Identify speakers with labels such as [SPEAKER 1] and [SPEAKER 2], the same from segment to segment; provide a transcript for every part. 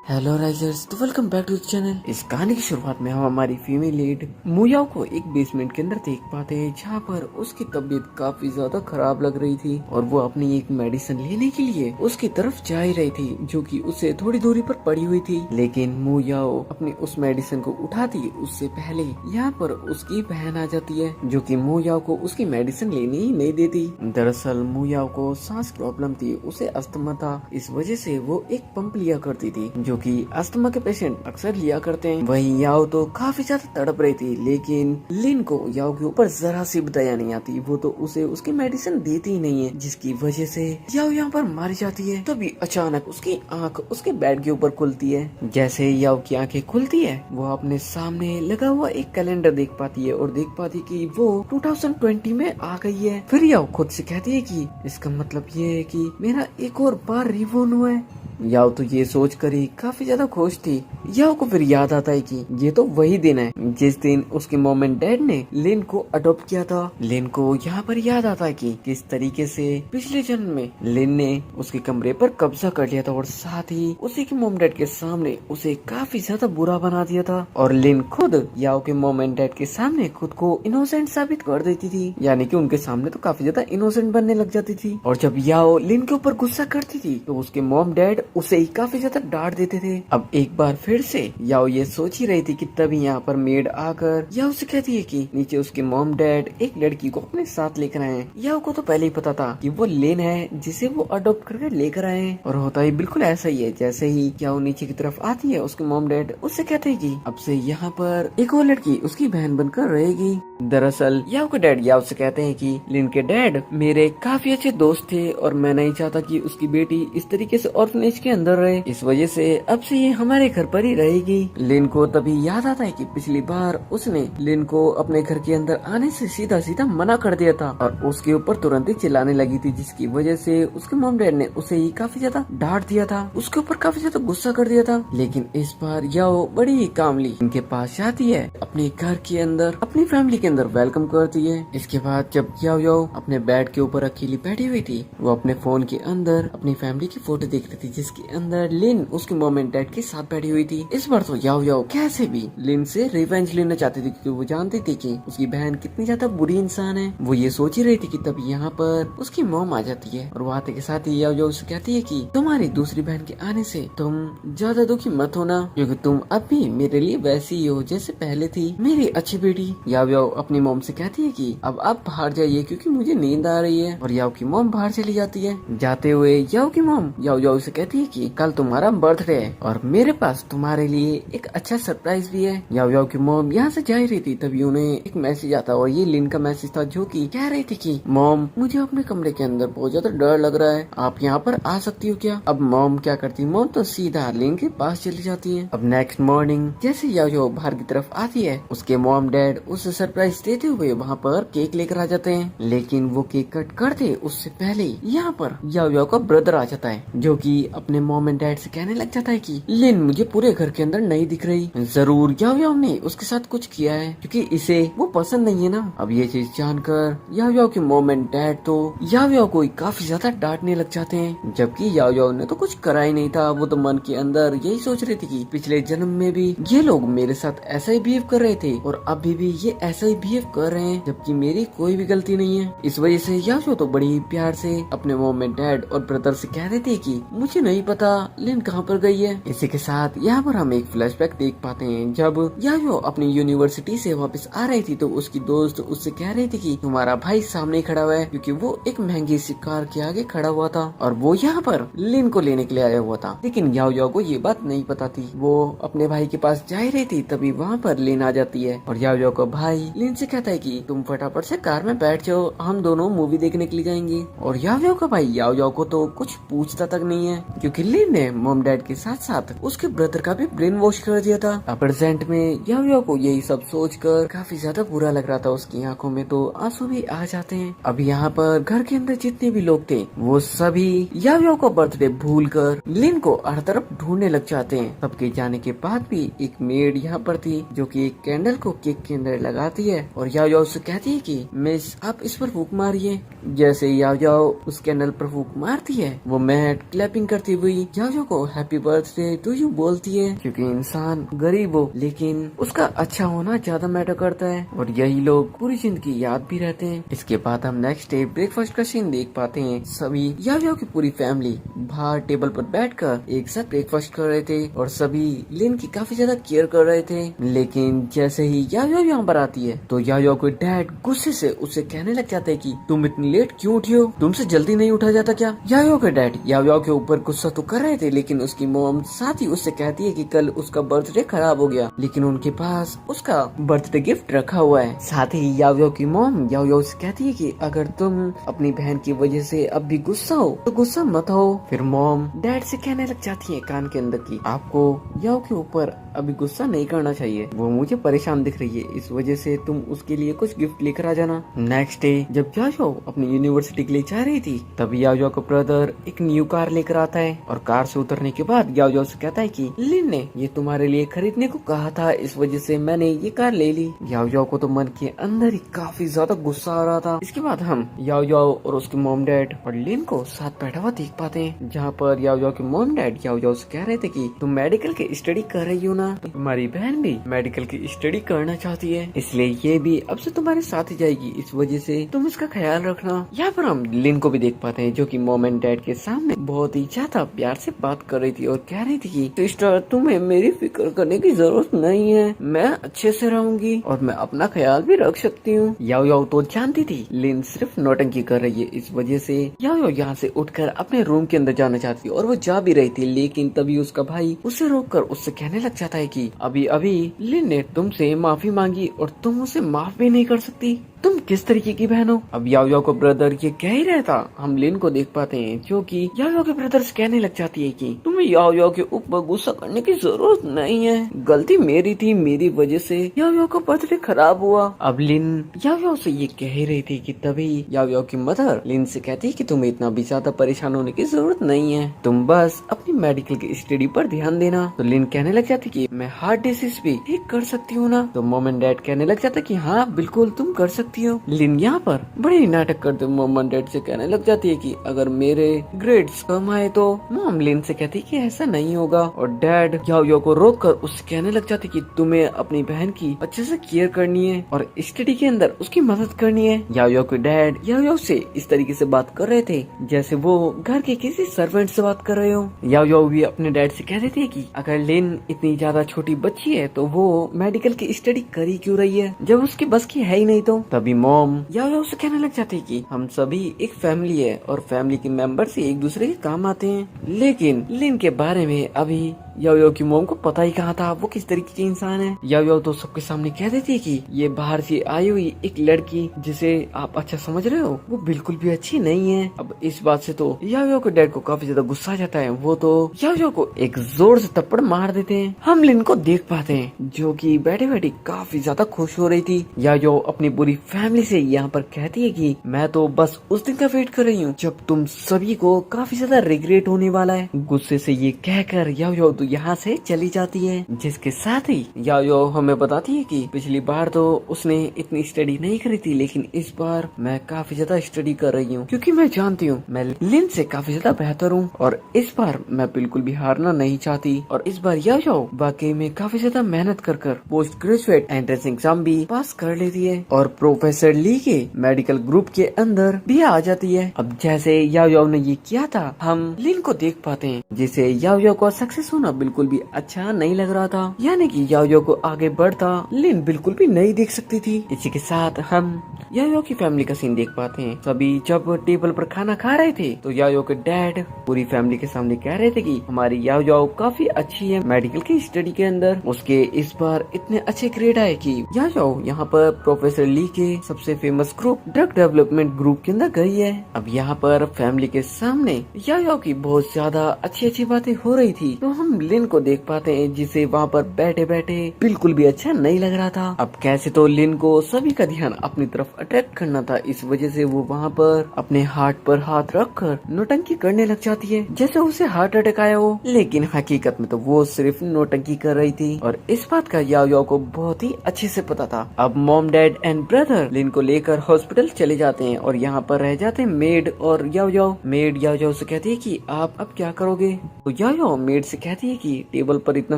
[SPEAKER 1] Hello risers, तो welcome back to the channel. इस कहानी की शुरुआत में हम हमारी फीमेल लीड मुयाओ को एक बेसमेंट के अंदर देख पाते हैं, जहाँ पर उसकी तबीयत काफी ज्यादा खराब लग रही थी और वो अपनी एक मेडिसिन लेने के लिए उसकी तरफ जा ही रही थी, जो कि उससे थोड़ी दूरी पर पड़ी हुई थी। लेकिन मुयाओ अपनी उस मेडिसिन को उठाती उससे पहले यहाँ पर उसकी बहन आ जाती है, जो कि मुयाओ को उसकी मेडिसिन लेने ही नहीं देती। दरअसल मुयाओ को सांस प्रॉब्लम थी, उसे अस्थमा था, इस वजह से वो एक पंप लिया करती थी, जो कि अस्थमा के पेशेंट अक्सर लिया करते हैं। वहीं याओ तो काफी ज्यादा तड़प रही थी, लेकिन लिन को याओ के ऊपर जरा सी भी दया नहीं आती। वो तो उसे उसकी मेडिसिन देती ही नहीं है, जिसकी वजह से याओ यहाँ पर मारी जाती है। तभी अचानक उसकी आंख उसके बेड के ऊपर खुलती है। जैसे याओ की आंखें खुलती है, वो अपने सामने लगा हुआ एक कैलेंडर देख पाती है और देख पाती कि वो 2020 में आ गई है। फिर याओ खुद से कहती है कि इसका मतलब ये है कि मेरा एक और बार रिबॉर्न हुआ है। याओ तो ये सोच कर ही काफी ज्यादा खुश थी। याओ को फिर याद आता है कि ये तो वही दिन है जिस दिन उसके मॉम एंड डैड ने लिन को अडॉप्ट किया था। लिन को यहाँ पर याद आता है कि किस तरीके से पिछले जन्म में लिन ने उसके कमरे पर कब्जा कर लिया था और साथ ही उसी के मॉम डैड के सामने उसे काफी ज्यादा बुरा बना दिया था। और लिन खुद याओ के मॉम एंड डैड के सामने खुद को इनोसेंट साबित कर देती थी, यानी कि उनके सामने तो काफी ज्यादा इनोसेंट बनने लग जाती थी। और जब याओ लिन के ऊपर गुस्सा करती थी तो उसके मॉम डैड उसे ही काफी ज्यादा डांट देते थे। अब एक बार फिर से याओ ये सोच ही रही थी कि तभी यहाँ पर मेड आकर याओ से कहती है कि नीचे उसके मॉम डैड एक लड़की को अपने साथ लेकर आए हैं। याओ को तो पहले ही पता था कि वो लिन है, जिसे वो अडॉप्ट करके लेकर आए हैं, और होता ही बिल्कुल ऐसा ही है। जैसे ही याओ नीचे की तरफ आती है, उसके मॉम डैड उससे कहते हैं कि अब से यहाँ पर एक और लड़की उसकी बहन बनकर रहेगी। दरअसल याओ के डैड याओ से कहते हैं कि लिन के डैड मेरे काफी अच्छे दोस्त थे और मैं नहीं चाहता कि उसकी बेटी इस तरीके से ऑर्फनेज के अंदर रहे, इस वजह से अब से ये हमारे घर पर ही रहेगी। लिन को तभी याद आता है कि पिछली बार उसने लिन को अपने घर के अंदर आने से सीधा सीधा मना कर दिया था और उसके ऊपर तुरंत ही चिल्लाने लगी थी, जिसकी वजह से उसके मॉम डैड ने उसे ही काफी ज्यादा डांट दिया था, उसके ऊपर काफी ज्यादा गुस्सा कर दिया था। लेकिन इस बार याओ बड़ी ही कामली इनके पास जाती है, अपने घर के अंदर अपनी फैमिली के अंदर वेलकम करती है। इसके बाद जब याओ अपने बेड के ऊपर अकेली बैठी हुई थी, वो अपने फोन के अंदर अपनी फैमिली की फोटो देख रही थी, जिसके अंदर लिन उसके मॉम एंड डैड के साथ बैठी हुई थी। इस बार तो याओ कैसे भी लिन से रिवेंज लेना चाहती थी, क्योंकि वो जानती थी कि उसकी बहन कितनी ज्यादा बुरी इंसान है। वो ये सोच ही रही थी कि तब यहाँ पर उसकी मॉम आ जाती है और वो आते के साथ ही याओ से कहती है कि तुम्हारी दूसरी बहन के आने से तुम ज्यादा दुखी मत होना, क्योंकि तुम अब भी मेरे लिए वैसी ही हो जैसे पहले थी, मेरी अच्छी बेटी। याओ अपनी मॉम से कहती है कि अब आप बाहर जाइए क्योंकि मुझे नींद आ रही है, और याओ की मॉम बाहर चली जाती है। जाते हुए याओ की मॉम याओ से कहती है कि कल तुम्हारा बर्थडे है और मेरे पास तुम्हारे लिए एक अच्छा सरप्राइज भी है। याओ की मॉम यहाँ से जा ही रही थी, तभी उन्हें एक मैसेज आता और ये लिन का मैसेज था, जो कि कह रही थी कि मॉम मुझे अपने कमरे के अंदर बहुत ज्यादा डर लग रहा है, आप यहाँ पर आ सकती हो क्या। अब मॉम क्या करती, मॉम तो सीधा लिन के पास चली जाती है। अब नेक्स्ट मॉर्निंग जैसे याओ बाहर की तरफ आती है, उसके मॉम डैड उसे सरप्राइज देते हुए वहाँ पर केक लेकर आ जाते हैं, लेकिन वो केक कट करते उससे पहले यहाँ पर याओ का ब्रदर आ जाता है, जो कि अपने मॉम एंड डैड से कहने लग जाता है कि लिन मुझे पूरे घर के अंदर नहीं दिख रही, जरूर याओ ने उसके साथ कुछ किया है क्योंकि इसे वो पसंद नहीं है ना। अब ये चीज जानकर याओ के मॉम एंड डैड तो याओ को काफी ज्यादा डांटने लग जाते हैं, जबकि याओ ने तो कुछ करा ही नहीं था। वो तो मन के अंदर यही सोच रही थी कि पिछले जन्म में भी ये लोग मेरे साथ ऐसा ही बिहेव कर रहे थे और अभी भी ये ऐसा ही बिहेव कर रहे हैं, जबकि मेरी कोई भी गलती नहीं है। इस वजह से याओ तो बड़ी प्यार से अपने मॉम एंड डैड और ब्रदर से कह रहे थे कि मुझे नहीं पता लिन कहाँ पर गई है। इसी के साथ यहाँ पर हम एक फ्लैशबैक देख पाते हैं, जब याओ अपनी यूनिवर्सिटी से वापस आ रही थी तो उसकी दोस्त उससे कह रही थी कि तुम्हारा भाई सामने खड़ा हुआ है, क्योंकि वो एक महंगी सी कार के आगे खड़ा हुआ था और वो यहाँ पर लिन को लेने के लिए आया हुआ था। लेकिन याओ को ये बात नहीं पता थी। वो अपने भाई के पास जा रही थी, तभी वहाँ पर लिन आ जाती है और याओ का भाई लिन से कहता है कि तुम फटाफट से कार में बैठ जाओ, हम दोनों मूवी देखने के लिए जाएंगे। और याओ का भाई याओ को तो कुछ पूछता तक नहीं है, क्योंकि लिन ने मॉम डैड के साथ साथ उसके ब्रदर का भी ब्रेन वॉश कर दिया था। अब प्रेजेंट में याओ को यही सब सोचकर काफी ज्यादा बुरा लग रहा था, उसकी आंखों में तो आंसू भी आ जाते हैं। अब यहाँ पर घर के अंदर जितने भी लोग थे वो सभी याओ का बर्थडे भूलकर लिन को हर तरफ ढूंढने लग जाते हैं। सबके जाने के बाद भी एक मेड यहाँ पर थी, जो कि एक कैंडल को केक के अंदर लगाती है और याओ याओ से कहती है कि मिस आप इस पर फूंक मारिए। जैसे याओ याओ उस कैंडल पर फूंक मारती है, वो मैट क्लैपिंग करती हुई याओ याओ को हैप्पी बर्थडे टू यू बोलती है। क्योंकि इंसान गरीब हो लेकिन उसका अच्छा होना ज्यादा मैटर करता है और यही लोग पूरी जिंदगी याद भी रहते हैं। इसके बाद हम नेक्स्ट डे ब्रेकफास्ट का सीन देख पाते हैं। सभी याओ याओ की पूरी फैमिली बाहर टेबल पर बैठकर एक साथ ब्रेकफास्ट कर रहे थे और सभी लिन की काफी ज्यादा केयर कर रहे थे। लेकिन जैसे ही याओ याओ यहाँ पर आती है तो याओ याओ के डैड गुस्से से उसे कहने लग जाते हैं कि तुम इतनी लेट क्यों उठी हो, तुमसे जल्दी नहीं उठा जाता क्या। याओ याओ के डैड याओ याओ के ऊपर गुस्सा तो कर रहे थे लेकिन उसकी मॉम साथ ही उससे कहती है कि कल उसका बर्थडे खराब हो गया लेकिन उनके पास उसका बर्थडे गिफ्ट रखा हुआ है। साथ ही याओ याओ की मॉम याओ याओ से कहती है कि अगर तुम अपनी बहन की वजह से अब भी गुस्सा हो तो गुस्सा मत हो। फिर मॉम डैड से कहने लग जाती है कान के अंदर की आपको याओ के ऊपर अभी गुस्सा नहीं करना चाहिए, वो मुझे परेशान दिख रही है, इस वजह से तुम उसके लिए कुछ गिफ्ट लेकर आ जाना। नेक्स्ट डे जब याओ याओ अपनी यूनिवर्सिटी के लिए जा रही थी तभी याओ याओ का ब्रदर एक न्यू कार लेकर आता है और कार से उतरने के बाद याओ याओ से कहता है कि लिन ने ये तुम्हारे लिए खरीदने को कहा था, इस वजह से मैंने ये कार ले ली। याओ याओ को तो मन के अंदर ही काफी ज्यादा गुस्सा आ रहा था। इसके बाद हम याओ याओ और उसके मॉम डैड और लिन को साथ बैठा हुआ देख पाते हैं, जहाँ पर याओ याओ के मॉम डैड याओ याओ से कह रहे थे कि तुम मेडिकल की स्टडी कर रही हो ना, तुम्हारी बहन भी मेडिकल की स्टडी करना चाहती है, इसलिए ये भी अब से तुम्हारे साथ ही जाएगी, इस वजह से तुम इसका ख्याल रखना। यहाँ पर हम लिन को भी देख पाते हैं जो कि मॉम एंड डैड के सामने बहुत ही ज्यादा प्यार से बात कर रही थी और कह रही थी कि सिस्टर तुम्हें मेरी फिक्र करने की जरूरत नहीं है, मैं अच्छे से रहूंगी और मैं अपना ख्याल भी रख सकती हूँ। याओ याओ तो जानती थी लिन सिर्फ नौटंकी कर रही है, इस वजह से याओ याओ यहाँ से उठकर अपने रूम के अंदर जाना चाहती और वो जा भी रही थी लेकिन तभी उसका भाई उसे रोककर उससे कहने लग जाता है कि अभी अभी लिन ने तुमसे माफी मांगी और तुम उसे माफ भी नहीं कर सकती, तुम किस तरीके की बहन हो। अब याओ याओ को ब्रदर ये कह ही रहता हम लिन को देख पाते हैं जो कि याओ याओ के ब्रदर से कहने लग जाती है कि तुम्हें याओ याओ के ऊपर गुस्सा करने की जरूरत नहीं है, गलती मेरी थी, मेरी वजह से याओ याओ का बर्थडे खराब हुआ। अब लिन याओ याओ से ये कह ही रही थी कि तभी याओ याओ की मदर लिन से कहती है कि तुम्हें इतना भी ज्यादा परेशान होने की जरूरत नहीं है, तुम बस अपनी मेडिकल की स्टडी पर ध्यान देना। तो लिन कहने लग जाती कि मैं हार्ट डिसीज भी ठीक कर सकती हूँ ना। तो मॉम एंड डैड कहने लग जाता कि हाँ बिल्कुल तुम कर सकती हो। लिन यहाँ पर बड़े ही नाटक करते मॉम एंड डैड से कहने लग जाती है कि अगर मेरे ग्रेड्स कम आए तो। मॉम लिन से कहती है कि ऐसा नहीं होगा और डैड याओ याओ को रोक कर उससे कहने लग जाती कि तुम्हें अपनी बहन की अच्छे से केयर करनी है और स्टडी के अंदर उसकी मदद करनी है। याओ याओ के डैड याओ याओ से इस तरीके से बात कर रहे थे जैसे वो घर के किसी सर्वेंट से बात कर रहे हो। याओ याओ भी अपने डैड से कह रहे थे कि अगर लिन इतनी ज्यादा छोटी बच्ची है तो वो मेडिकल की स्टडी कर ही क्यों रही है जब उसकी बस की है ही नहीं। तो तभी मॉम याओ याओ से कहने लग जाती है कि हम सभी एक फैमिली है और फैमिली के मेंबर से एक दूसरे के काम आते हैं, लेकिन लिन के बारे में अभी याओ याओ की मॉम को पता ही कहाँ था वो किस तरीके की इंसान है। याओ याओ तो सबके सामने कह देती है कि ये बाहर से आई हुई एक लड़की जिसे आप अच्छा समझ रहे हो वो बिल्कुल भी अच्छी नहीं है। अब इस बात से तो याओ याओ के डैड को काफी ज्यादा गुस्सा आ जाता है, वो तो याओ याओ को एक जोर से थप्पड़ मार देते हैं। हम लिन को देख पाते हैं जो कि बैठे बैठे काफी ज्यादा खुश हो रही थी। याओ याओ अपनी पूरी फैमिली से यहाँ पर कहती है कि मैं तो बस उस दिन का वेट कर रही हूँ जब तुम सभी को काफी ज्यादा रिग्रेट होने वाला है। गुस्से से ये कहकर याओ याओ तो यहाँ से चली जाती है, जिसके साथ ही याओ याओ हमें बताती है कि पिछली बार तो उसने इतनी स्टडी नहीं करी थी लेकिन इस बार मैं काफी ज्यादा स्टडी कर रही हूँ क्योंकि मैं जानती हूँ मैं लिन से काफी ज्यादा बेहतर हूँ और इस बार मैं बिल्कुल भी हारना नहीं चाहती। और इस बार याओ याओ वाकई में काफी ज्यादा मेहनत कर पोस्ट ग्रेजुएट एंट्रेंस एग्जाम भी पास कर लेती है और प्रोफेसर ली के मेडिकल ग्रुप के अंदर भी आ जाती है। अब जैसे याओ याओ ने ये किया था हम लिन को देख पाते हैं जिसे याओ याओ का सक्सेस होना बिल्कुल भी अच्छा नहीं लग रहा था, यानी कि याओ याओ को आगे बढ़ता लिन बिल्कुल भी नहीं देख सकती थी। इसी के साथ हम याओ याओ की फैमिली का सीन देख पाते हैं। सभी जब टेबल पर खाना खा रहे थे तो याओ याओ के डैड पूरी फैमिली के सामने कह रहे थे कि हमारी याओ याओ काफी अच्छी है मेडिकल की स्टडी के अंदर, उसके इस बार इतने अच्छे ग्रेड आए कि याओ याओ यहाँ पर प्रोफेसर ली के सबसे famous group drug development group के अंदर गई है। अब यहाँ पर फैमिली के सामने याओ याओ की बहुत ज्यादा अच्छी अच्छी बातें हो रही थी तो हम लिन को देख पाते हैं जिसे वहाँ पर बैठे बैठे बिल्कुल भी अच्छा नहीं लग रहा था। अब कैसे तो लिन को सभी का ध्यान अपनी तरफ अट्रैक्ट करना था, इस वजह से वो वहाँ पर अपने हार्ट पर हाथ रखकर नौटंकी करने लग जाती है जैसे उसे हार्ट अटैक आया हो। लेकिन हकीकत में तो वो सिर्फ नौटंकी कर रही थी और इस बात का याओ याओ को बहुत ही अच्छे से पता था। अब मॉम डैड एंड ब्रदर लिन को लेकर हॉस्पिटल चले जाते हैं और यहाँ पर रह जाते हैं मेड और याओ याओ। मेड याओ याओ से कहती है कि आप अब क्या करोगे, तो याओ याओ मेड से कहती है कि टेबल पर इतना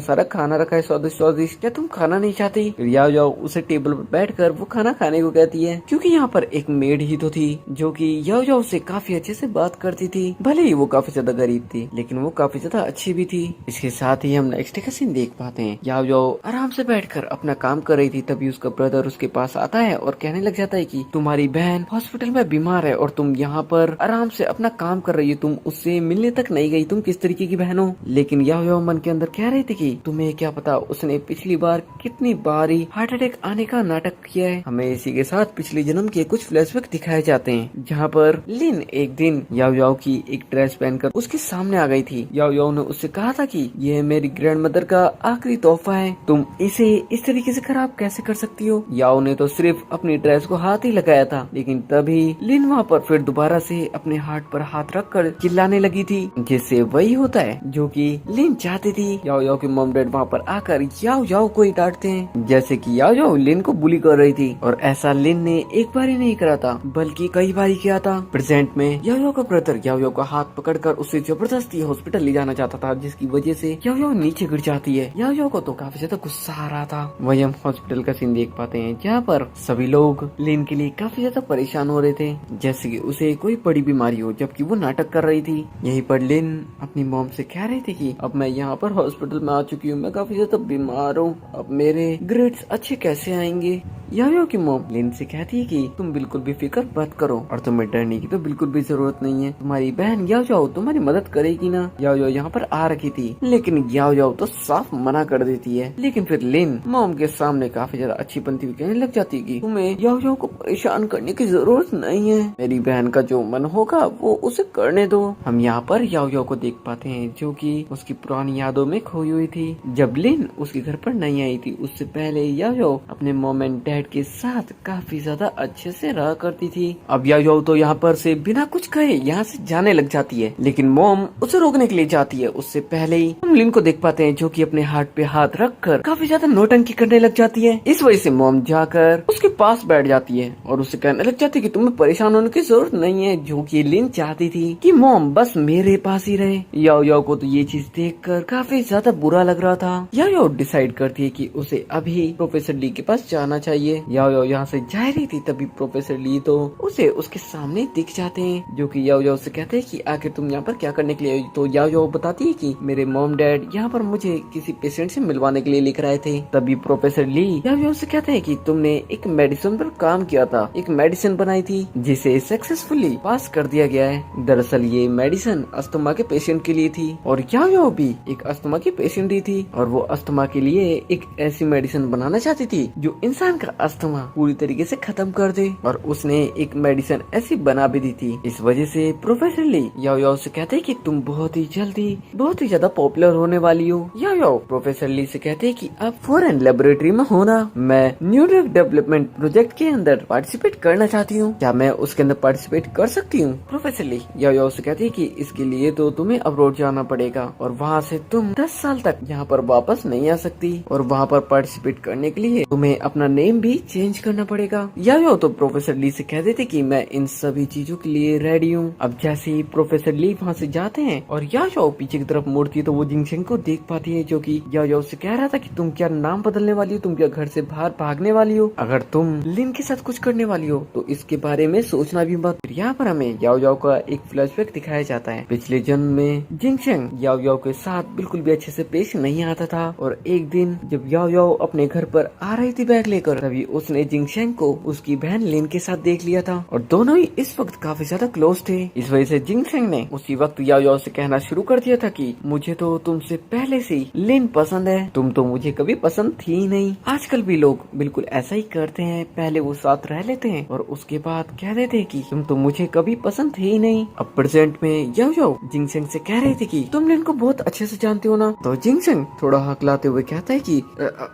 [SPEAKER 1] सारा खाना रखा है स्वादिष्ट स्वादिष्ट, क्या तुम खाना नहीं चाहती। फिर याओ याओ उसे टेबल पर बैठकर वो खाना खाने को कहती है, क्योंकि यहाँ पर एक मेड ही तो थी जो कि याओ याओ से काफी अच्छे से बात करती थी। भले ही वो काफी ज्यादा गरीब थी लेकिन वो काफी ज्यादा अच्छी भी थी। इसके साथ ही हम नेक्स्ट का सीन देख पाते हैं। याओ याओ आराम से बैठकर अपना काम कर रही थी, तभी उसका ब्रदर उसके पास आता है और कहने लग जाता है कि तुम्हारी बहन हॉस्पिटल में बीमार है और तुम यहाँ पर आराम से अपना काम कर रही हो, तुम उससे मिलने तक नहीं गई, तुम किस तरीके की बहन हो। लेकिन याओ याओ मन के अंदर कह रही थी कि तुम्हें क्या पता उसने पिछली बार कितनी बारी हार्ट अटैक आने का नाटक किया है। हमें इसी के साथ पिछले जन्म के कुछ फ्लैशबैक दिखाए जाते हैं जहाँ पर लिन एक दिन याओ याओ की एक ड्रेस पहनकर उसके सामने आ गई थी। याओ याओ ने उससे कहा था कि यह मेरी ग्रैंडमदर का आखिरी तोहफा है, तुम इसे इस तरीके से खराब कैसे कर सकती हो। याओ ने तो सिर्फ अपनी ड्रेस को हाथ ही लगाया था, लेकिन तभी लिन वहाँ पर फिर दोबारा से अपने हार्ट पर हाथ रखकर चिल्लाने लगी थी, जिससे वही होता है जो कि लिन चाहती थी। याओ याओ के मॉम डैड वहाँ पर आकर याओ याओ को ही डांटते हैं, जैसे कि याओ याओ लिन को बुली कर रही थी और ऐसा लिन ने एक बार ही नहीं करा था बल्कि कई बार ही किया था। प्रेजेंट में याओ याओ का ब्रदर याओ याओ का हाथ पकड़कर उसे जबरदस्ती हॉस्पिटल ले जाना चाहता था, जिसकी वजह से याओ याओ नीचे गिर जाती है। याओ याओ को तो काफी ज्यादा गुस्सा आ रहा था। वही हम हॉस्पिटल का सीन देख पाते हैं जहाँ पर सभी लोग लिन के लिए काफी ज्यादा परेशान हो रहे थे, जैसे कि उसे कोई बड़ी बीमारी हो, जबकि वो नाटक कर रही थी। यहीं पर लिन अपनी मॉम से कह रही थी कि अब मैं यहाँ पर हॉस्पिटल में आ चुकी हूँ, मैं काफी ज्यादा बीमार हूँ, अब मेरे ग्रेड्स अच्छे कैसे आएंगे। याओ याओ की मॉम लिन से कहती है कि तुम बिल्कुल भी फिक्र मत करो और तुम्हें डरने की तो बिल्कुल भी जरूरत नहीं है, तुम्हारी बहन याओ याओ तुम्हारी मदद करेगी ना। याओ याओ यहाँ पर आ रखी थी लेकिन याओ याओ तो साफ मना कर देती है। लेकिन फिर लिन मॉम के सामने काफी ज्यादा अच्छी बनती हुई कहने लग जाती है कि तुम्हें याओ याओ को परेशान करने की जरूरत नहीं है, मेरी बहन का जो मन होगा वो उसे करने दो। हम यहाँ पर याओ याओ को देख पाते हैं जो कि उसकी पुरानी यादों में खोई हुई थी। जब लिन उसके घर पर नहीं आई थी उससे पहले याओ याओ अपने मॉम एंड डैड के साथ काफी ज्यादा अच्छे से रहा करती थी। अब याओ याओ तो यहाँ पर से बिना कुछ कहे यहाँ से जाने लग जाती है, लेकिन मॉम उसे रोकने के लिए जाती है। उससे पहले ही हम लिन को देख पाते हैं जो कि अपने हार्ट पे हाथ रखकर काफी ज्यादा नौटंकी करने लग जाती है। इस वजह से मॉम जाकर उसके पास बैठ जाती है और उसे कहने लग जाती है कि तुम्हें परेशान होने की जरूरत नहीं है, जो कि लिन चाहती थी कि मॉम बस मेरे पास ही रहे। याओ याओ को तो ये चीज देखकर काफी ज्यादा बुरा लग रहा था। याओ याओ डिसाइड करती है कि उसे अभी प्रोफेसर ली के पास जाना चाहिए। याओ याओ यहाँ से जा रही थी तभी प्रोफेसर ली तो उसे उसके सामने दिख जाते हैं, जो कि याओ याओ से कहते हैं कि आखिर तुम यहाँ पर क्या करने के लिए आई। तो याओ याओ बताती है कि मेरे मॉम डैड यहाँ पर मुझे किसी पेशेंट से मिलवाने के लिए लेकर आए थे। तभी प्रोफेसर ली याओ याओ से कहते हैं कि तुमने एक मेडिसिन पर काम किया था, एक मेडिसिन बनाई थी जिसे सक्सेसफुली पास कर दिया गया है। दरअसल ये मेडिसिन अस्थमा के पेशेंट के लिए थी और याओ याओ भी एक अस्थमा की पेशेंट ही थी और वो अस्थमा के लिए एक ऐसी मेडिसिन बनाना चाहती थी जो इंसान का अस्थमा पूरी तरीके से खत्म कर दे, और उसने एक मेडिसिन ऐसी बना भी दी थी। इस वजह से प्रोफेसर ली याओ याओ से कहते हैं कि तुम बहुत ही जल्दी बहुत ही ज्यादा पॉपुलर होने वाली हो। याओ याओ प्रोफेसर ली से कहते हैं कि आप फॉरेन लेबोरेटरी में होना, मैं न्यू ड्रग डेवलपमेंट प्रोजेक्ट के अंदर पार्टिसिपेट करना चाहती हूँ, क्या मैं उसके अंदर पार्टिसिपेट कर सकती हूँ। प्रोफेसर ली याओ याओ से कहती है कि इसके लिए तो तुम्हें अब्रॉड जाना पड़ेगा और वहाँ से तुम 10 साल तक यहाँ पर वापस नहीं आ सकती, और वहाँ पर पार्टिसिपेट करने के लिए तुम्हें अपना नेम भी चेंज करना पड़ेगा। याओ याओ तो प्रोफेसर ली से कह देते कि मैं इन सभी चीजों के लिए रेडी हूँ। अब जैसे ही प्रोफेसर ली वहाँ से जाते हैं और याओ याओ पीछे की तरफ मुड़ती है तो वो जिंगशेंग को देख पाती है, जो कि याओ याओ से कह रहा था कि तुम क्या नाम बदलने वाली हो, तुम क्या घर से बाहर भागने वाली हो, अगर तुम लिन के साथ कुछ करने वाली हो तो इसके बारे में सोचना भी मत। यहाँ पर हमें याओ याओ का एक फ्लैशबैक दिखाया जाता है। पिछले जन्म में जिंगशेंग याओ याओ के साथ बिल्कुल भी अच्छे से पेश नहीं आता था, और एक दिन जब याओ याओ अपने घर पर आ रही थी बैग लेकर, तभी उसने जिंगशेंग को उसकी बहन लिन के साथ देख लिया था और दोनों ही इस वक्त काफी ज्यादा क्लोज थे। इस वजह से जिंगशेंग ने उसी वक्त याओ याओ से कहना शुरू कर दिया था कि मुझे तो तुमसे पहले से लिन पसंद है, तुम तो मुझे कभी पसंद थी ही नहीं। आजकल भी लोग बिल्कुल ऐसा ही करते हैं, पहले वो साथ रह लेते हैं और उसके बाद कह देते हैं कि तुम तो मुझे कभी पसंद थे ही नहीं। अब प्रेजेंट में याओ याओ जिंगशेंग से कह रही थी कि तुम लिन को बहुत अच्छे से से जानते हो ना? तो जिंगसन थोड़ा हकलाते हुए कहता है कि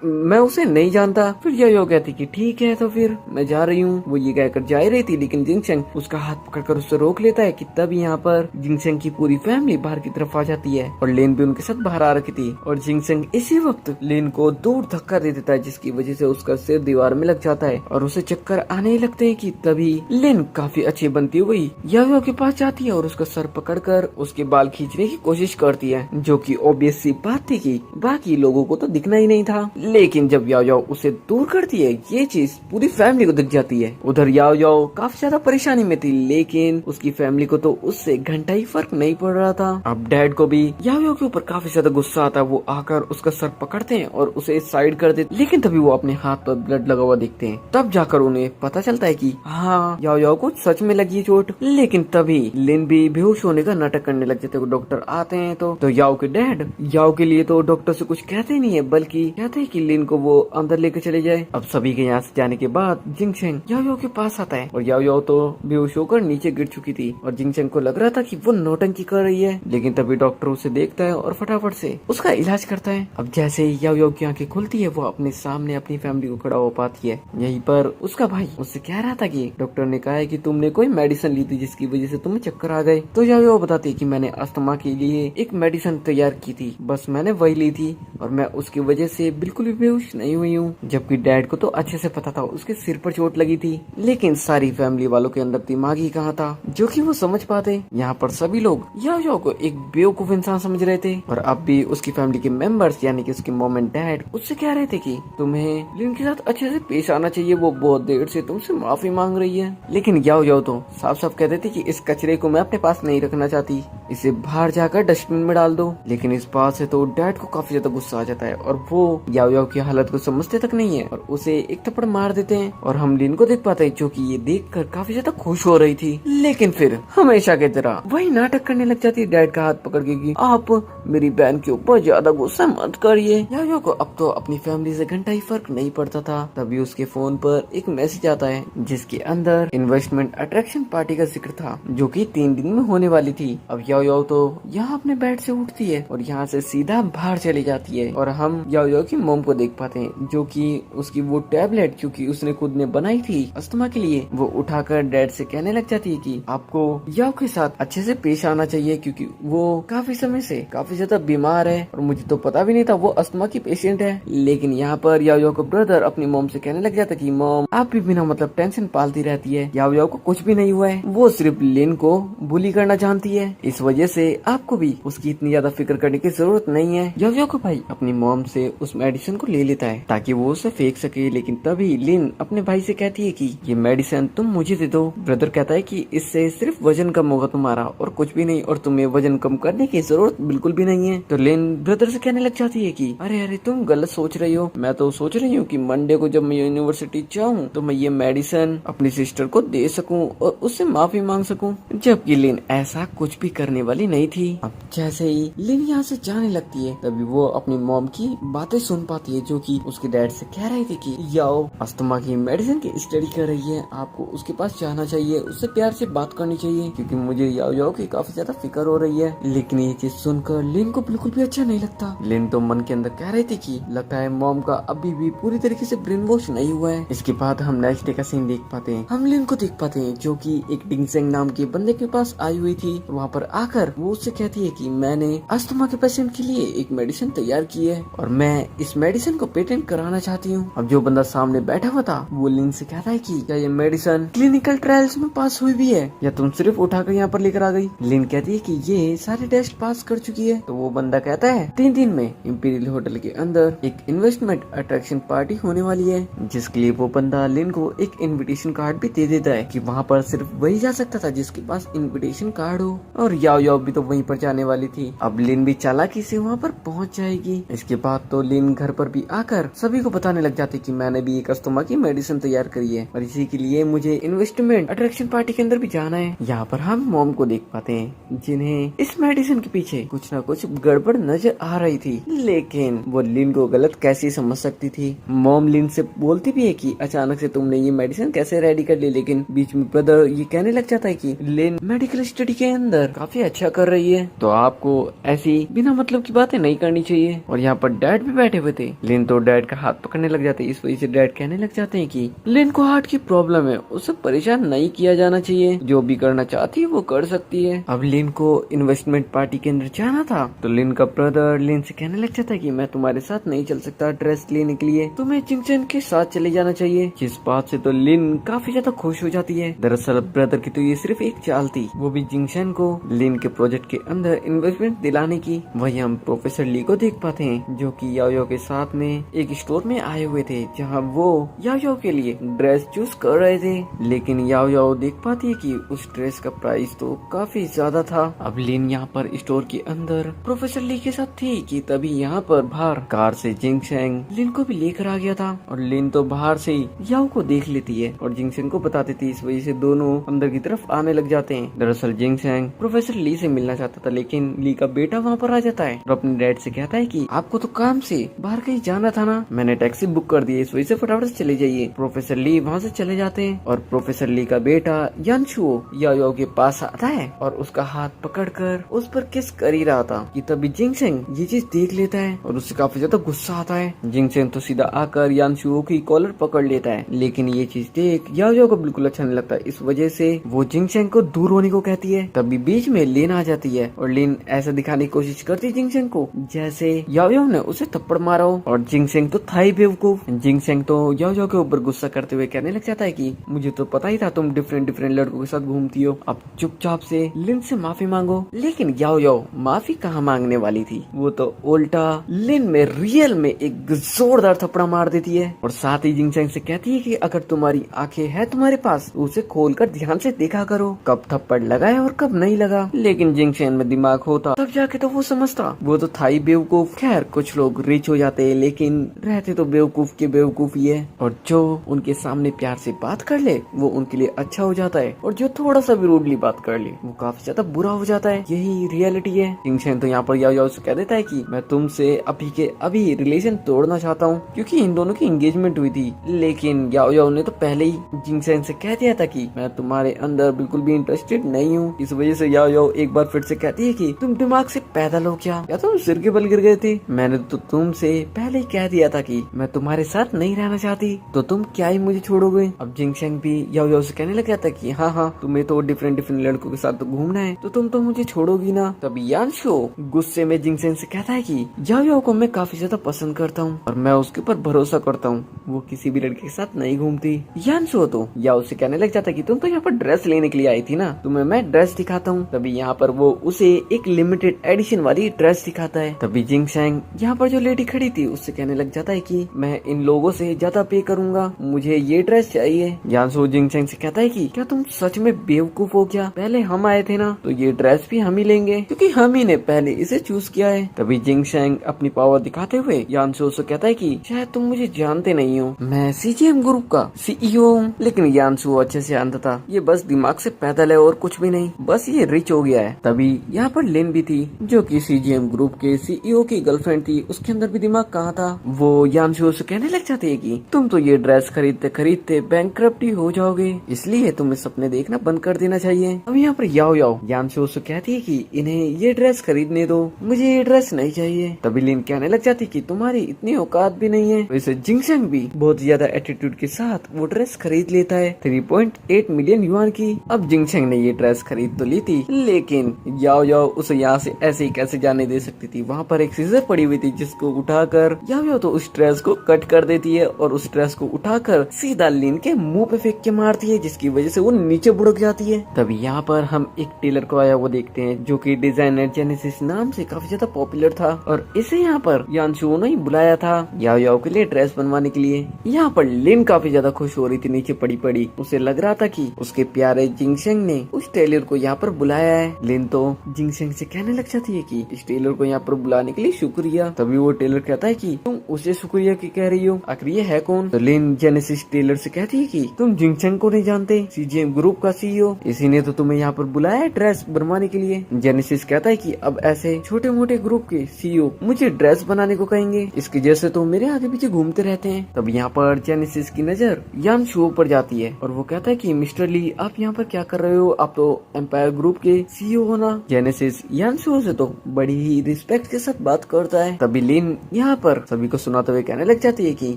[SPEAKER 1] मैं उसे नहीं जानता। फिर याओ कहती कि ठीक है तो फिर मैं जा रही हूँ। वो ये कहकर जा ही रही थी, लेकिन जिंगसन उसका हाथ पकड़कर उससे रोक लेता है कि तब यहाँ पर जिंगसन की पूरी फैमिली बाहर की तरफ आ जाती है और लेन भी उनके साथ बाहर आ रखी थी। और जिंगसन इसी वक्त लेन को दूर धक्का दे देता है, जिसकी वजह से उसका सिर दीवार में लग जाता है और उसे चक्कर आने लगते हैं कि तभी लेन काफी अच्छी बनती हुई याओ के पास जाती है और उसका सर पकड़कर उसके बाल खींचने की कोशिश करती है, जो कि ऑब्वियस सी बात थी कि बाकी लोगों को तो दिखना ही नहीं था। लेकिन जब याओ उसे दूर करती है, ये चीज पूरी फैमिली को दिख जाती है। उधर याओ काफी ज्यादा परेशानी में थी, लेकिन उसकी फैमिली को तो उससे घंटा ही फर्क नहीं पड़ रहा था। अब डैड को भी याओ के ऊपर काफी ज्यादा गुस्सा आता है। वो आकर उसका सर पकड़ते हैं और उसे साइड कर देते, लेकिन तभी वो अपने हाथ पर ब्लड लगा हुआ देखते हैं। तब जाकर उन्हें पता चलता है कि हाँ, याओ को सच में लगी है चोट। लेकिन तभी लिन भी बेहोश होने का नाटक करने लग जाते हैं। डॉक्टर आते हैं तो याओ के डैड याओ के लिए तो डॉक्टर से कुछ कहते नहीं है, बल्कि कहते हैं कि लिन को वो अंदर लेकर चले जाए। अब सभी के यहाँ से जाने के बाद जिंगसन याओ के पास आता है और याओ तो बेहोश होकर नीचे गिर चुकी थी और जिंगसन को लग रहा था कि वो नौटंकी कर रही है। लेकिन तभी डॉक्टर उसे देखता है और फटाफट से उसका इलाज करता है। अब जैसे ही याओ की आंखें खुलती है, वो अपने सामने अपनी फैमिली को खड़ा हो पाती है। यहीं पर उसका भाई उससे कह रहा था कि डॉक्टर ने कहा है कि तुमने कोई मेडिसिन ली थी जिसकी वजह से तुम्हें चक्कर आ गए। तो याओ बताती है कि मैंने अस्थमा के लिए एक मेडिसिन तैयार की थी, बस मैंने वही ली थी और मैं उसकी वजह से बिल्कुल भी बेहोश नहीं हुई हूँ। जबकि डैड को तो अच्छे से पता था उसके सिर पर चोट लगी थी, लेकिन सारी फैमिली वालों के अंदर दिमाग ही कहाँ था जो कि वो समझ पाते। यहाँ पर सभी लोग याओ को एक बेवकूफ इंसान समझ रहे थे और अब भी उसकी फैमिली के मेंबर्स यानी कि उसके मॉम एंड डैड उससे कह रहे थे कि तुम्हें लिन के साथ अच्छे से पेश आना चाहिए, वो बहुत देर से तुमसे माफी मांग रही है। लेकिन याओ तो साफ साफ कहते थे कि इस कचरे को मैं अपने पास नहीं रखना चाहती, इसे बाहर जाकर डस्टबिन में डाल दो। लेकिन इस बात से तो डैड को काफी ज्यादा गुस्सा आ जाता है और वो याओ की हालत को समझते तक नहीं है और उसे एक थप्पड़ मार देते हैं। और हम लिन को देख पाते हैं जो कि ये देखकर काफी ज्यादा खुश हो रही थी, लेकिन फिर हमेशा की तरह वही नाटक करने लग जाती है डैड का हाथ पकड़ के कि आप मेरी बहन के ऊपर ज्यादा गुस्सा मत करिए। याओ को अब तो अपनी फैमिली से घंटा ही फर्क नहीं पड़ता था। तभी उसके फोन पर एक मैसेज आता है जिसके अंदर इन्वेस्टमेंट अट्रैक्शन पार्टी का जिक्र था, जो कि 3 दिन में होने वाली थी। अब याओ तो यहाँ अपने बेड से उठती है और यहाँ से सीधा बाहर चली जाती है और हम याओ की मॉम को देख पाते हैं जो कि उसकी वो टैबलेट जो कि उसने खुद ने बनाई थी अस्थमा के लिए, वो उठाकर डैड से कहने लग जाती है कि आपको याओ के साथ अच्छे से पेश आना चाहिए क्योंकि वो काफी समय से काफी ज्यादा बीमार है और मुझे तो पता भी नहीं था वो अस्थमा की पेशेंट है। लेकिन यहाँ पर याओ का ब्रदर अपनी मॉम से कहने लग जाता कि मॉम आप भी बिना मतलब टेंशन पालती रहती है, याओ को कुछ भी नहीं हुआ है, वो सिर्फ लिन को बुली करना जानती है, इस वजह से आपको भी उसकी इतनी ज्यादा फिक्र करने की जरूरत नहीं है। याओ को भाई अपनी मॉम से उस मेडिसिन को ले लेता है ताकि वो उसे फेंक सके, लेकिन तभी लिन अपने भाई से कहती है कि ये मेडिसिन तुम मुझे दे दो। ब्रदर कहता है कि इससे सिर्फ वजन कम होगा तुम्हारा और कुछ भी नहीं, और तुम्हें वजन कम करने की जरूरत बिल्कुल भी नहीं है। तो लिन ब्रदर से कहने लग जाती है कि अरे अरे तुम गलत सोच रही हो, मैं तो सोच रही हूँ कि मंडे को जब मैं यूनिवर्सिटी जाऊँ तो मैं ये मेडिसिन अपनी सिस्टर को दे सकूं और उससे माफी मांग सकूं, जबकि लिन ऐसा कुछ भी करने वाली नहीं थी। अब जैसे ही लिन यहाँ से जाने लगती है तभी वो अपनी मॉम की बातें सुन पाती है जो कि उसके डैड से कह रही थी कि याओ अस्थमा की मेडिसिन की स्टडी कर रही है, आपको उसके पास जाना चाहिए, उससे प्यार से बात करनी चाहिए क्योंकि मुझे याओ की काफी ज्यादा फिक्र हो रही है। लेकिन ये चीज सुनकर लिन को बिल्कुल भी अच्छा नहीं लगता। लिन तो मन के अंदर कह रही थी कि लगता है मॉम का अभी भी पूरी तरीके से ब्रेन वॉश नहीं हुआ है। इसके बाद हम नेक्स्ट डे का सीन देख पाते हैं। हम लिन को देख पाते हैं जो कि एक डिंगसेंग नाम के बंदे के पास आई हुई थी। वहाँ पर आकर वो उससे कहती है कि मैंने अस्थमा के पेशेंट के लिए एक मेडिसिन तैयार की है और मैं इस मेडिसिन को पेटेंट कराना चाहती हूँ। अब जो बंदा सामने बैठा हुआ था वो लिन से कहता है कि क्या ये मेडिसिन क्लिनिकल ट्रायल्स में पास हुई भी है या तुम सिर्फ उठाकर यहाँ पर लेकर आ गई। लिन कहती है कि ये सारे टेस्ट पास कर चुकी है। तो वो बंदा कहता है 3 दिन में इंपीरियल होटल के अंदर एक इन्वेस्टमेंट अट्रैक्शन पार्टी होने वाली है, जिसके लिए वो बंदा लिन को एक इनविटेशन कार्ड भी दे देता है कि वहाँ पर सिर्फ वही जा सकता था जिसके पास इनविटेशन कार्ड हो। और याओ भी तो वहीं पर जाने वाली थी। अब लिन भी चालाकी से वहाँ पर पहुँच जाएगी। इसके बाद तो लिन घर पर भी आकर सभी को बताने लग जाती कि मैंने भी एक अस्थमा की मेडिसिन तैयार करी है और इसी के लिए मुझे इन्वेस्टमेंट अट्रैक्शन पार्टी के अंदर भी जाना है। यहाँ पर हम मॉम को देख पाते हैं जिन्हें इस मेडिसिन के पीछे कुछ न कुछ गड़बड़ नजर आ रही थी, लेकिन वो लिन को गलत कैसे समझ सकती थी। मॉम लिन से बोलती भी है कि अचानक से तुमने ये मेडिसिन कैसे रेडी कर ली, लेकिन बीच में ब्रदर ये कहने लग जाता है कि लिन मेडिकल स्टडी के अंदर काफी अच्छा कर रही है तो आपको ऐसी ऐसी बिना मतलब की बातें नहीं करनी चाहिए। और यहाँ पर डैड भी बैठे हुए थे। लिन तो डैड का हाथ पकड़ने लग जाते हैं। इस वजह से डैड कहने लग जाते हैं कि लिन को हार्ट की प्रॉब्लम है, उसे परेशान नहीं किया जाना चाहिए, जो भी करना चाहती है वो कर सकती है। अब लिन को इन्वेस्टमेंट पार्टी के अंदर जाना था तो लिन का ब्रदर लिन से कहने लग जाता है कि मैं तुम्हारे साथ नहीं चल सकता ड्रेस लेने के लिए, तुम्हें जिंगचन के साथ चले जाना चाहिए। जिस बात से तो लिन काफी ज्यादा खुश हो जाती है। दरअसल ब्रदर की तो ये सिर्फ एक चाल थी, वो भी जिंगशन को लिन के प्रोजेक्ट के अंदर इन्वेस्टमेंट दिलाने की। वही हम प्रोफेसर ली को देख पाते हैं जो कि याओ के साथ में एक स्टोर में आए हुए थे जहां वो याओ के लिए ड्रेस चूज कर रहे थे। लेकिन याओ देख पाती है कि उस ड्रेस का प्राइस तो काफी ज्यादा था। अब लिन यहाँ पर स्टोर के अंदर प्रोफेसर ली के साथ थी कि तभी यहाँ पर बाहर कार से जिंगशेंग लिन को भी लेकर आ गया था। और लिन तो बाहर से याओ को देख लेती है और जिंगशेंग को बता देती है। इस वजह से दोनों अंदर की तरफ आने लग जाते हैं। दरअसल जिंगशेंग प्रोफेसर ली से मिलना चाहता था लेकिन ली का बेटा वहाँ पर आ जाता है और अपने डैड से कहता है कि आपको तो काम से बाहर कहीं जाना था ना, मैंने टैक्सी बुक कर दी है, इस वजह से फटाफट से चले जाइए। प्रोफेसर ली वहाँ से चले जाते हैं और प्रोफेसर ली का बेटा यानशुओ याओ के पास आता है और उसका हाथ पकड़कर उस पर किस कर ही रहा था कि तभी जिंगशेंग ये चीज देख लेता है और उससे काफी ज्यादा गुस्सा आता है। जिंगशेंग तो सीधा आकर यानशुओ की कॉलर पकड़ लेता है लेकिन ये चीज देख याओ को बिल्कुल अच्छा नहीं लगता। इस वजह से वो जिंगशेंग को दूर होने को कहती है। तभी बीच में लिन आ जाती है और लिन ऐसा दिखाने की कोशिश करती है जिंगशेंग को जैसे याओ ने उसे थप्पड़ मारा हो और जिंगशेंग तो था ही बेवकूफ। जिंगशेंग तो याओ के ऊपर गुस्सा करते हुए कहने लग जाता है कि मुझे तो पता ही था तुम डिफरेंट लड़कों के साथ घूमती हो, अब चुपचाप से लिन से माफी मांगो। लेकिन याओ माफी कहाँ मांगने वाली थी, वो तो उल्टा लिन में रियल में एक जोरदार थप्पड़ मार देती है और साथ ही जिंगशेंग से कहती है कि अगर तुम्हारी आंखें है तुम्हारे पास तो उसे खोलकर ध्यान से देखा करो कब थप्पड़ लगा है और कब नहीं लगा। लेकिन जिंगशेंग में दिमाग होता तब जाके तो वो समझता, वो तो था ही बेवकूफ। खैर कुछ लोग रिच हो जाते हैं लेकिन रहते तो बेवकूफ के बेवकूफ ही है और जो उनके सामने प्यार से बात कर ले वो उनके लिए अच्छा हो जाता है और जो थोड़ा सा भी रूडली बात कर ले वो काफी ज्यादा बुरा हो जाता है। यही रियलिटी है। जिंगशेंग तो यहाँ पर याओ से कह देता है कि मैं तुमसे अभी के अभी रिलेशन तोड़ना चाहता हूँ क्योंकि इन दोनों की एंगेजमेंट हुई थी। लेकिन याओ ने तो पहले ही जिंगशेंग से कह दिया था कि मैं तुम्हारे अंदर बिल्कुल भी इंटरेस्टेड नहीं हूँ। इस वजह से याओ एक बार फिर से कहती है कि तुम दिमाग से पैदल हो क्या, या तुम सिर के बल गिर गए थे, मैंने तो तुमसे पहले ही कह दिया था कि मैं तुम्हारे साथ नहीं रहना चाहती तो तुम क्या ही मुझे छोड़ोगे। अब जिंगशेंग भी याओ से कहने लग जाता है कि हाँ तुम्हें तो डिफरेंट लड़कों के साथ तो घूमना है तो तुम तो मुझे छोड़ोगी ना। तभी यानशो गुस्से में जिंगशेंग से कहता है कि याओ को मैं काफी ज्यादा पसंद करता हूँ और मैं उसके ऊपर भरोसा करता हूँ, वो किसी भी लड़के के साथ नहीं घूमती। यानशो तो याओ से कहने लग जाता है कि तुम तो यहाँ पर ड्रेस लेने के लिए आई थी ना, तुम्हें मैं ड्रेस दिखाता हूँ। तभी यहाँ पर वो उसे एक लिमिटेड एडिशन वाली ड्रेस दिखाता है। तभी जिंगशेंग यहाँ पर जो लेडी खड़ी थी उससे कहने लग जाता है कि मैं इन लोगों से ज्यादा पे करूंगा, मुझे ये ड्रेस चाहिए। यानशो जिंगशेंग से कहता है कि क्या तुम सच में बेवकूफ हो क्या, पहले हम आए थे ना तो ये ड्रेस भी हम ही लेंगे क्योंकि हम ही ने पहले इसे चूज किया है। तभी जिंगशेंग अपनी पावर दिखाते हुए यानशो से कहता है कि शायद तुम मुझे जानते नहीं हो, मैं सीजीएम ग्रुप का सीईओ हूँ। लेकिन यानशो अच्छे से जानता था ये बस दिमाग से पैदल है और कुछ भी नहीं, बस ये रिच हो गया है। तभी यहाँ पर लिन भी थी जो कि सीजीएम ग्रुप के सीईओ की गर्लफ्रेंड थी, उसके अंदर भी दिमाग कहाँ था। वो यानशो से कहने लग जाती है कि तुम तो ये ड्रेस खरीदते खरीदते बैंकक्रप्टी हो जाओगे, इसलिए तुम्हें सपने देखना बंद कर देना चाहिए। अब यहाँ पर याओ यानशो से कहती है कि इन्हें ये ड्रेस खरीदने दो, मुझे ये ड्रेस नहीं चाहिए। तभी लिन कहने लग जाती कि तुम्हारी इतनी औकात भी नहीं है। वैसे जिंगशेंग भी बहुत ज्यादा एटीट्यूड के साथ वो ड्रेस खरीद लेता है 3.8 मिलियन युआन की। अब जिंगशेंग ने ये ड्रेस खरीद तो ली थी लेकिन याओ उसे यहाँ से ऐसे ही कैसे जाने दे सकती थी। वहाँ पर एक सीजर पड़ी हुई थी जिसको उठाकर याओ तो उस ड्रेस को कट कर देती है और उस ड्रेस को उठाकर सीधा लिन के मुंह पे फेंक के मारती है जिसकी वजह से वो नीचे बुड़क जाती है। तभी यहाँ पर हम एक टेलर को आया वो देखते हैं जो कि डिजाइनर जेनेसिस नाम से काफी ज्यादा पॉपुलर था और इसे यहाँ पर यानशो ने ही बुलाया था याओ के लिए ड्रेस बनवाने के लिए। यहाँ पर लिन काफी ज्यादा खुश हो रही थी नीचे पड़ी, उसे लग रहा था कि उसके प्यारे जिंगशेंग ने उस टेलर को यहाँ पर बुलाया है। लिन तो जिंगशेंग से कहने लग जाती है कि इस टेलर को यहाँ पर बुलाने के लिए शुक्रिया। तभी वो टेलर कहता है कि तुम उसे शुक्रिया की कह रही हो, आखिर ये है कौन। तो लिन जेनेसिस टेलर से कहती है कि तुम जिंगशेंग को नहीं जानते, सीजीएम ग्रुप का सीईओ, इसी ने तो तुम्हें यहाँ पर बुलाया है ड्रेस बनवाने के लिए। जेनेसिस कहता है कि अब ऐसे छोटे मोटे ग्रुप के सीईओ मुझे ड्रेस बनाने को कहेंगे, इसकी जैसे तो मेरे आगे पीछे घूमते रहते हैं। तब यहाँ पर जेनेसिस की नजर यानशो पर जाती है और वो कहता है कि मिस्टर ली आप यहाँ पर क्या कर रहे हो, आप तो एम्पायर ग्रुप के सीईओ हो ना। जेनेसिस यानशो से तो बड़ी ही रिस्पेक्ट के साथ बात करता है। तभी लिन यहाँ पर सभी को सुनाते हुए कहने लग जाती है कि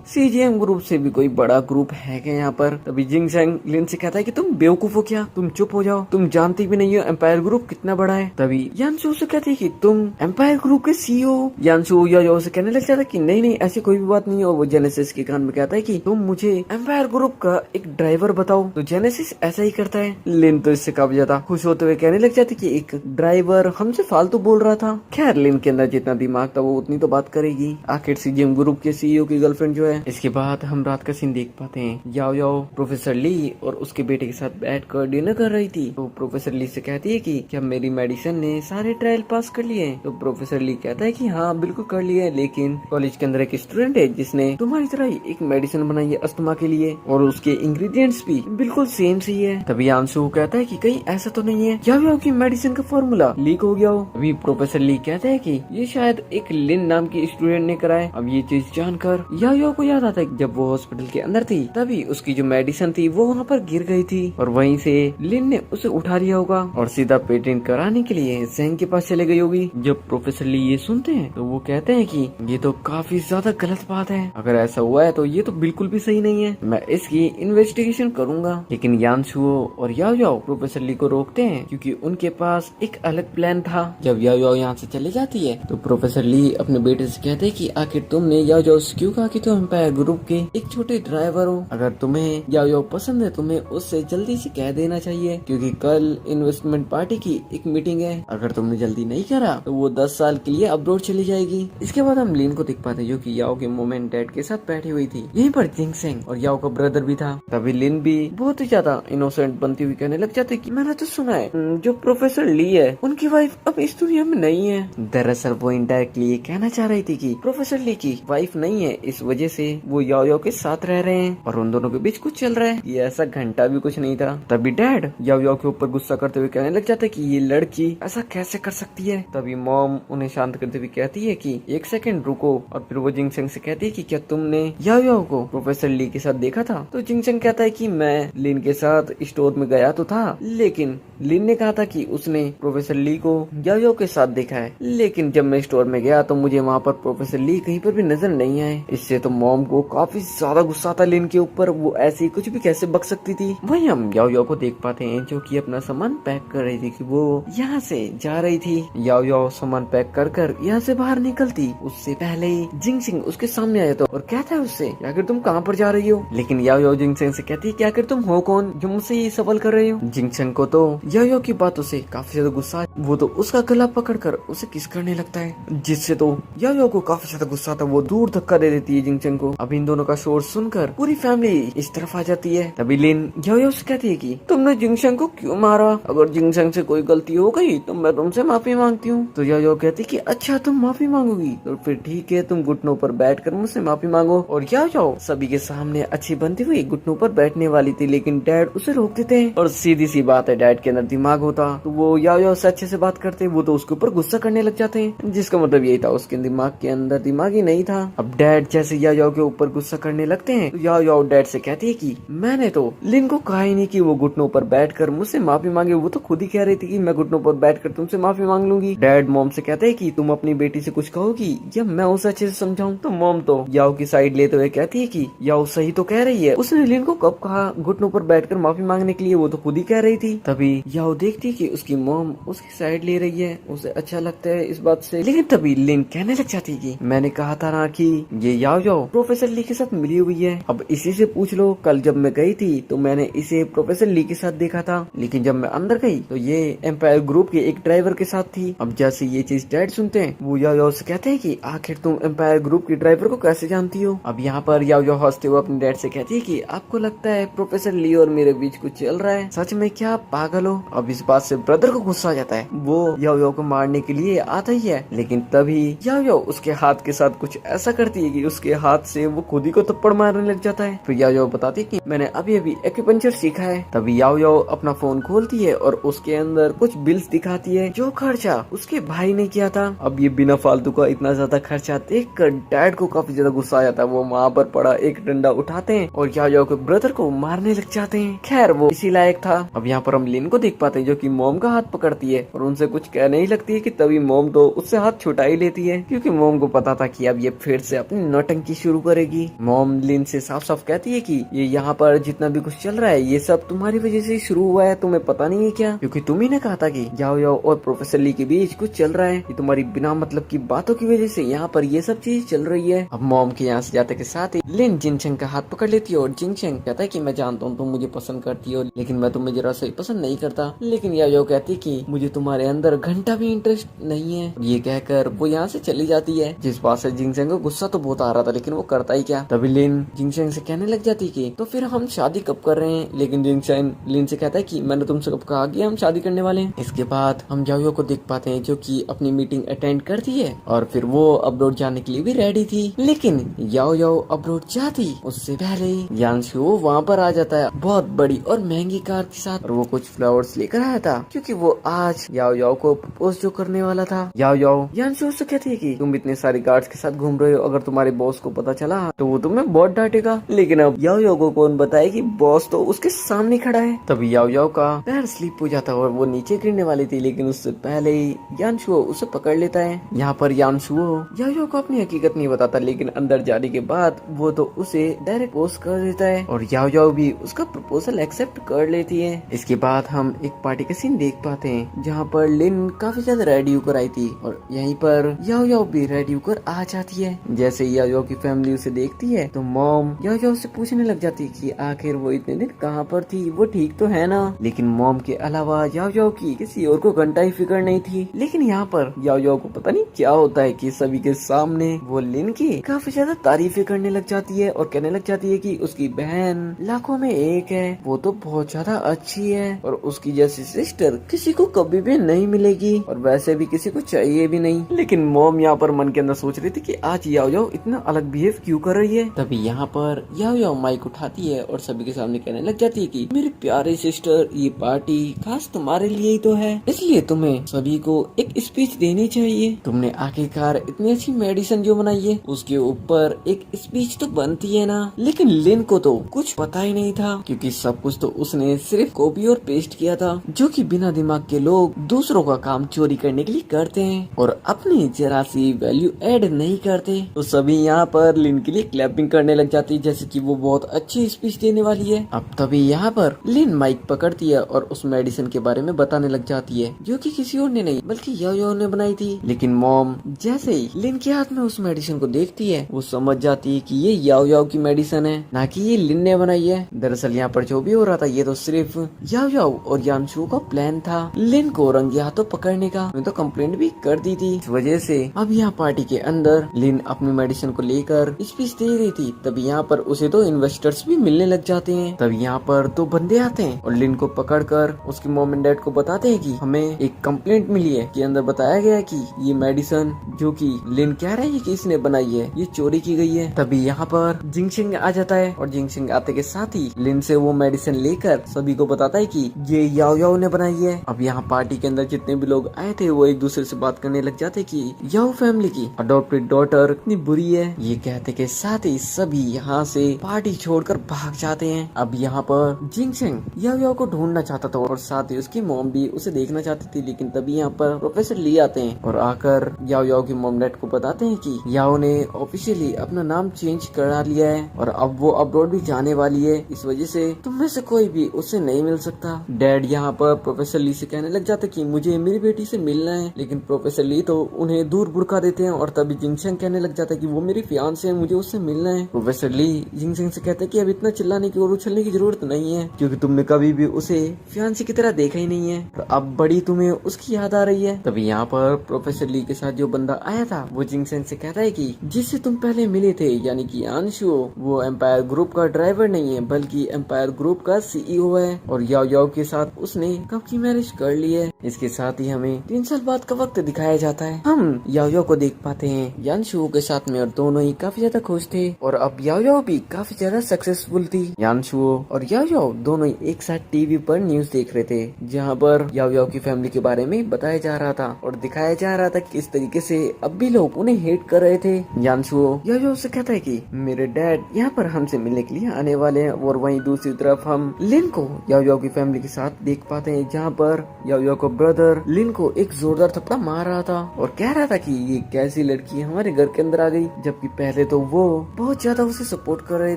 [SPEAKER 1] सीजीएम ग्रुप से भी कोई बड़ा ग्रुप है क्या यहाँ पर। तभी जिंगसेंग लिन से कहता है कि तुम बेवकूफ हो क्या, तुम चुप हो जाओ, तुम जानती भी नहीं हो एम्पायर ग्रुप कितना बड़ा है। तभी यानसू से कहती है कि तुम एम्पायर ग्रुप के सीईओ। यानसू याओ से कहने लग जाता है कि नहीं नहीं ऐसी कोई भी बात नहीं है। और वो जेनेसिस के कान में कहता है कि तुम मुझे एम्पायर ग्रुप का एक ड्राइवर बताओ। तो जेनेसिस ऐसा ही करता है। लिन तो इससे काफी ज्यादा खुश होते हुए कहने लग जाती कि एक ड्राइवर हमसे फालतू बोल रहा था। खैर लिन के अंदर जितना दिमाग था वो उतनी तो बात करेगी, आखिर सीजीएम ग्रुप के सीईओ की गर्लफ्रेंड जो है। इसके बाद हम रात का सीन देख पाते हैं। याओ याओ प्रोफेसर ली और उसके बेटे के साथ बैठकर डिनर कर रही थी। तो प्रोफेसर ली से कहती है कि क्या मेरी मेडिसिन ने सारे ट्रायल पास कर लिए। तो प्रोफेसर ली कहता है कि हाँ बिल्कुल कर लिए, लेकिन कॉलेज के अंदर एक स्टूडेंट है जिसने तुम्हारी तरह ही एक मेडिसिन बनाई है अस्थमा के लिए और उसके इंग्रेडिएंट्स भी बिल्कुल सेम सी है। तभी आंसू कहता है कि कहीं ऐसा तो नहीं है याओ याओ की मेडिसिन का फॉर्मूला लीक हो गया हो। अभी प्रोफेसर ली कहते हैं कि ये शायद एक लिन नाम की स्टूडेंट ने कराया। अब ये चीज जानकर याओ याओ को याद आता है जब वो हॉस्पिटल के अंदर थी तभी उसकी जो मेडिसिन थी वो वहाँ पर गिर गई थी और वहीं से लिन ने उसे उठा लिया होगा और सीधा पेटेंट कराने के लिए जेंग के पास चले गई होगी। जब प्रोफेसर ली ये सुनते हैं तो वो कहते हैं कि ये तो काफी ज्यादा गलत बात है, अगर ऐसा हुआ है तो ये तो बिल्कुल भी सही नहीं है, मैं इसकी इन्वेस्टिगेशन करूंगा। लेकिन यानसुओ और याओ याओ प्रोफेसर ली को रोकते हैं क्योंकि उनके पास एक अलग प्लान था। जब याओ याओ यहाँ से चली जाती है तो प्रोफेसर ली अपने बेटे से कहते हैं कि आखिर तुमने याओ याओ से क्यों कहा कि तुम एम्पायर ग्रुप के एक छोटे ड्राइवर हो। अगर तुम्हें याओ याओ पसंद है तुम्हें उससे जल्दी से कह देना चाहिए क्योंकि कल इन्वेस्टमेंट पार्टी की एक मीटिंग है, अगर तुमने जल्दी नहीं करा तो वो 10 साल के लिए अब्रॉड चली जाएगी। इसके बाद हम लिन को देख पाते हैं जो कि याओ के मोम एंड डैड के साथ बैठी हुई थी। यहीं पर जिंगसेंग और याओ का ब्रदर भी था। तभी लिन भी बहुत ही ज्यादा इनोसेंट बनती हुई कहने लग जाती कि मैंने तो सुना है जो प्रोफेसर ली है उनकी वाइफ अब इस दुनिया में नहीं है। दरअसल वो इनडायरेक्टली ये कहना चाह रही थी कि प्रोफेसर ली की वाइफ नहीं है, इस वजह से वो याओ याओ के साथ रह रहे हैं और उन दोनों के बीच कुछ चल रहा है। ये ऐसा घंटा भी कुछ नहीं था। तभी डैड याओ याओ के ऊपर गुस्सा करते हुए कहने लग जाता है कि ये लड़की ऐसा कैसे कर सकती है। तभी मॉम उन्हें शांत करते हुए कहती है कि एक सेकंड रुको और फिर वो जिंगसेंग से कहती है कि क्या तुमने याओ याओ को प्रोफेसर ली के साथ देखा था। तो जिंगसेंग कहता है कि मैं लिन के साथ स्टोर में गया तो था, लेकिन लिन ने कहा था कि उसने प्रोफेसर ली को याओ याओ के साथ देखा है, लेकिन जब मैं स्टोर में गया तो मुझे वहाँ पर प्रोफेसर ली कहीं पर भी नजर नहीं आए। इससे तो मॉम को काफी ज्यादा गुस्सा था लिन के ऊपर, वो ऐसे ही कुछ भी कैसे बक सकती थी। वही हम याओ याओ को देख पाते हैं जो कि अपना सामान पैक कर रही थी कि वो यहाँ से जा रही थी। याओ याओ सामान पैक कर कर यहाँ से बाहर निकलती उससे पहले ही जिंगसेंग उसके सामने आया तो और कहता है उससे आखिर तुम कहाँ पर जा रही हो। लेकिन याओ याओ जिंगसेंग से कहती है कि आखिर तुम हो कौन जो मुझसे ये सवाल कर रही हो। जिंगसेंग को तो याओ याओ की बातों से काफी ज्यादा गुस्सा, वो तो उसका गला पकड़कर उसे किस करने लगता है जिससे तो याओ याओ को काफी ज्यादा गुस्सा आता है। वो दूर धक्का दे देती है जिंगसेंग को। अब इन दोनों का शोर सुनकर पूरी फैमिली इस तरफ आ जाती है। तभी लिन याओ याओ से कहती है कि तुमने जिंगसेंग को क्यों मारा, अगर जिंगसेंग से कोई गलती हो गई तो मैं तुमसे माफी मांगती हूँ। तो याओ याओ कहती कि अच्छा तुम माफी मांगोगी तो फिर ठीक है, तुम घुटनों पर बैठकर मुझसे माफी मांगो। और याओ याओ सभी के सामने अच्छी बनती हुई घुटनों पर बैठने वाली थी, लेकिन डैड उसे रोक देते हैं। और सीधी सी बात है, डैड के अंदर दिमाग होता तो वो याओ याओ से अच्छे से बात करते, वो तो उसके ऊपर गुस्सा करने लग जाते हैं, जिसका मतलब यही था उसके दिमाग के अंदर दिमाग ही नहीं था। अब डैड जैसे याओ याओ के ऊपर गुस्सा करने लगते हैं तो याओ याओ डैड से कहती है कि मैंने तो लिन को कहा ही नहीं कि वो घुटनों पर बैठकर मुझसे माफी मांगे, वो तो खुद ही कह रही थी कि मैं घुटनों पर बैठकर तुमसे माफी मांग लूंगी। डैड मॉम से कहते हैं कि तुम अपनी बेटी से कुछ कहोगी या मैं उसे अच्छे से समझाऊं। तो मॉम तो याओ की साइड लेते हुए कहती है कि याओ सही तो कह रही है, उसने लिन को कब कहा घुटनों पर बैठकर माफी मांगने के लिए, वो तो खुद ही कह रही थी। तभी याओ देखती है कि उसकी मॉम उसकी साइड ले रही है, उसे अच्छा लगता है इस बात से। लेकिन तभी लिन कहने लग जाती है कि मैंने कहा था ना कि ये याओ याओ प्रोफेसर ली के साथ मिली हुई है, अब इसी से पूछ लो। कल जब मैं गई थी तो मैंने इसे प्रोफेसर ली के साथ देखा था, लेकिन जब मैं अंदर गई तो ये एम्पायर ग्रुप के एक ड्राइवर के साथ थी। अब जैसे ये चीज डैड सुनते हैं वो याओ याओ से कहते हैं कि आखिर तुम एम्पायर ग्रुप के ड्राइवर को कैसे जानती हो। अब यहाँ पर याओ याओ हंसते हुए अपने डैड से कहती है कि आपको लगता है प्रोफेसर ली और मेरे बीच कुछ चल रहा है, सच में क्या आप पागल हो। अब इस बात से ब्रदर को गुस्सा आ जाता है, वो याओ याओ को मारने के लिए आता ही है, लेकिन तभी याओ याओ उसके हाथ के साथ कुछ ऐसा करती है कि उसके हाथ से वो खुद ही को थप्पड़ मारने लग जाता है। फिर याओ याओ बताती है कि मैंने अभी अभी एक्यूपंक्चर सीखा है। तभी याओ याओ अपना फोन खोलती है और उसके अंदर कुछ बिल्स दिखाती है जो खर्चा उसके भाई ने किया था। अब ये बिना फालतू का इतना ज्यादा खर्चा देखकर डैड को काफी ज्यादा गुस्सा आ जाता है। वो वहाँ पर पड़ा एक डंडा उठाते हैं और याओ याओ के ब्रदर को मारने लग जाते हैं। खैर वो इसी लायक था। अब यहाँ पर हम लिन को देख पाते हैं जो कि मॉम का हाथ पकड़ती है और उनसे कुछ कहने ही लगती है कि तभी मॉम तो उससे हाथ छुटा ही लेती है, क्योंकि मॉम को पता था कि अब ये फिर से अपनी नौटंकी शुरू करेगी। मॉम लिन से साफ साफ कहती है कि ये यहाँ पर जितना भी कुछ चल रहा है ये सब तुम्हारी वजह से शुरू हुआ है, तुम्हें पता नहीं है क्या? क्योंकि तुम ही ने कहा था कि याओ याओ और प्रोफेसर ली के बीच कुछ चल रहा है, ये तुम्हारी बिना मतलब की बातों की वजह से यहाँ पर ये सब चीज चल रही है। अब मॉम के यहाँ से जाते के साथ ही लिन जिनचंग का हाथ पकड़ लेती है और जिनचंग कहता है कि मैं जानता हूँ तुम मुझे पसंद करती हो, लेकिन मैं तुम्हें जरा सा पसंद नहीं करता। लेकिन याओ कहती कि मुझे तुम्हारे अंदर घंटा भी इंटरेस्ट नहीं है। ये कहकर वो यहाँ से चली जाती है, जिस बात से जिनचंग को गुस्सा तो बहुत आ रहा था, लेकिन वो करता ही क्या। तभी लिन जिनचंग से कहने लग जाती कि तो फिर हम शादी कब कर रहे हैं? लेकिन जिनचंग लिन से कहता है कि मैंने तुमसे कब कहा कि हम शादी करने वाले हैं। इसके बाद हम याओ को देख पाते हैं जो कि अपनी मीटिंग अटेंड करती है और फिर वो अब्रोड जाने के लिए भी रेडी थी। लेकिन याओ अब्रोड जाती उससे पहले यानशु वहाँ पर आ जाता है बहुत बड़ी और महंगी कार के साथ, और वो कुछ फ्लावर्स लेकर आया था क्योंकि वो आज याओ को प्रपोज जो करने वाला था। याओ यानशु से कहती है कि तुम इतने सारे गार्ड्स के साथ घूम रहे हो, अगर तुम्हारे बॉस को पता चला तो वो तुम्हें बहुत डांटेगा। लेकिन अब याओ को कौन बताए कि बॉस तो उसके सामने खड़ा है। तभी याओ का पैर स्लिप हो जाता है और वो नीचे गिरने वाली थी, लेकिन उससे पहले ही यानशु उसे पकड़ लेता है। यहाँ पर यानशु याओ को अपनी हकीकत नहीं बताता, लेकिन अंदर जाने के बाद वो तो उसे डायरेक्ट प्रपोज कर देता है और याओ भी उसका प्रपोजल एक्सेप्ट कर लेती है। इसके बाद हम एक पार्टी का सीन देख पाते हैं जहाँ पर लिन काफी ज्यादा रेडी होकर आई थी और यहीं पर याओ भी रेडी होकर आ जाती है। जैसे याओ की फैमिली उसे देखती है तो मॉम याओ से पूछने लग जाती है कि आखिर वो इतने दिन कहाँ पर थी, वो ठीक तो है ना? लेकिन मॉम के अलावा याओ की किसी और को घंटा ही फिक्र नहीं थी। लेकिन यहाँ पर याओ को पता नहीं क्या होता है कि सभी के सामने वो लिन की काफी ज्यादा तारीफें करने लग जाती है और कहने लग जाती है कि उसकी बहन लाखों में एक है, वो तो बहुत ज्यादा अच्छी है और उसकी जैसी सिस्टर किसी को कभी भी नहीं मिलेगी और वैसे भी किसी को चाहिए भी नहीं। लेकिन मॉम यहाँ पर मन के अंदर सोच रही थी कि आज याओ इतना अलग बिहेव क्यों कर रही है। तभी यहाँ पर याओ माइक उठाती है और सभी के सामने कहने लग जाती है कि मेरे प्यारे सिस्टर, ये पार्टी खास तुम्हारे लिए ही तो है, इसलिए तुम्हें सभी को एक स्पीच देनी चाहिए। तुमने आखिरकार इतनी अच्छी मेडिसिन जो बनाई है उसके ऊपर एक स्पीच तो बनती है ना। लेकिन लिन को तो कुछ पता ही नहीं था, क्योंकि सब कुछ तो उसने सिर्फ कॉपी और पेस्ट किया था, जो कि बिना दिमाग के लोग दूसरों का काम चोरी करने के लिए करते हैं और अपनी जरा सी वैल्यू ऐड नहीं करते। तो सभी यहाँ पर लिन के लिए क्लैपिंग करने लग जाती है जैसे कि वो बहुत अच्छी स्पीच देने वाली है। अब तभी यहाँ पर लिन माइक पकड़ती है और उस मेडिसिन के बारे में बताने लग जाती है, जो कि किसी और ने नहीं बल्कि याओ ने बनाई थी। लेकिन मॉम जैसे ही लिन के हाथ में उस मेडिसिन को देखती है वो समझ जाती है कि ये याओ की मेडिसिन है, ना कि ये लिन ने बनाई है। दरअसल यहाँ पर जो भी हो रहा था ये तो सिर्फ याओ और यानशु का प्लान था लिन को रंगे हाथों पकड़ने का। उन्हें तो कंप्लेंट भी कर दी थी। इस वजह से अब यहाँ पार्टी के अंदर लिन अपनी मेडिसिन को लेकर स्पीच दे रही थी। तभी यहाँ पर उसे तो इन्वेस्टर्स भी मिलने लग जाते हैं। तब यहाँ पर दो बंदे आते हैं और लिन को पकड़कर उसकी मॉम एंड डैड को बताते हैं कि हमें एक कंप्लेंट मिली है कि अंदर बताया गया है कि ये मेडिसिन जो कि लिन कह रहा है कि इसने बनाई है ये चोरी की गई है। तभी यहाँ पर जिंगशिंग आ जाता है और जिंगशिंग आते के साथ ही लिन से वो मेडिसिन लेकर सभी को बताता है कि ये याओ ने बनाई है। अब यहाँ पार्टी के अंदर जितने भी लोग आए थे वो एक दूसरे से बात करने लग जाते कि याओ फैमिली की अडॉप्टेड डॉटर इतनी बुरी है। ये कहते के साथ ही सभी यहाँ से पार्टी छोड़कर भाग जाते हैं। अब यहाँ पर जिंगशिंग याओ को ढूंढना चाहता था और साथ ही उसकी मॉम भी उसे देखना चाहती थी। लेकिन तभी यहाँ पर प्रोफेसर ली आते हैं और आकर याओ की मॉम डैड को बताते हैं कि याओ ने ऑफिशियली अपना नाम चेंज करा लिया है और अब वो अब्रॉड भी जाने वाली है, इस वजह से तुम में से कोई भी उससे नहीं मिल सकता। डैड यहाँ पर प्रोफेसर ली से कहने लग जाते कि मुझे मेरी बेटी से मिलना है, लेकिन प्रोफेसर ली तो उन्हें दूर भुड़का देते हैं और तभी जिंगशिंग कहने लग जाता है कि वो मेरी फियांसे है, मुझे उससे मिलना है। प्रोफेसर ली जिंगशिंग से कहते हैं कि अब इतना चिल्लाने की और उछलने की जरूरत नहीं है, क्योंकि तुमने कभी भी उसे फियांसे की तरह देखा ही नहीं है और अब बड़ी तुम्हें उसकी याद आ रही है। तभी यहाँ पर प्रोफेसर ली के साथ जो बंदा आया था वो जिंगशिंग से कहता है कि जिससे तुम पहले मिले थे यानी कि यानशु, वो एम्पायर ग्रुप का ड्राइवर नहीं है बल्कि एम्पायर ग्रुप का सीईओ है और याओ के साथ उसने कब की मैरिज कर ली है। इसके साथ ही हमें 3 साल बाद का वक्त दिखाया जाता है। हम याओ को देख पाते हैं यानशु के साथ में और दोनों ही काफी ज्यादा खुश थे और अब याओ भी काफी ज्यादा सक्सेसफुल थी। यानशु और याओ दोनों ही एक साथ टीवी पर न्यूज देख रहे थे, जहाँ पर याओ की फैमिली के बारे में बताया जा रहा था और दिखाया जा रहा था किस तरीके से अब भी लोग उन्हें हेट कर रहे थे। यानशु याओ से कहता है कि मेरे डैड यहाँ पर हमसे मिलने के लिए आने वाले हैं और वहीं दूसरी तरफ हम लिन को याओ की फैमिली के साथ देख पाते हैं, जहाँ पर याओ को ब्रदर लिन को एक जोरदार थप्पड़ मार रहा था और कह रहा था कि ये कैसी लड़की हमारे घर के अंदर आ गई, जबकि पहले तो वो बहुत ज्यादा उसे सपोर्ट कर रहे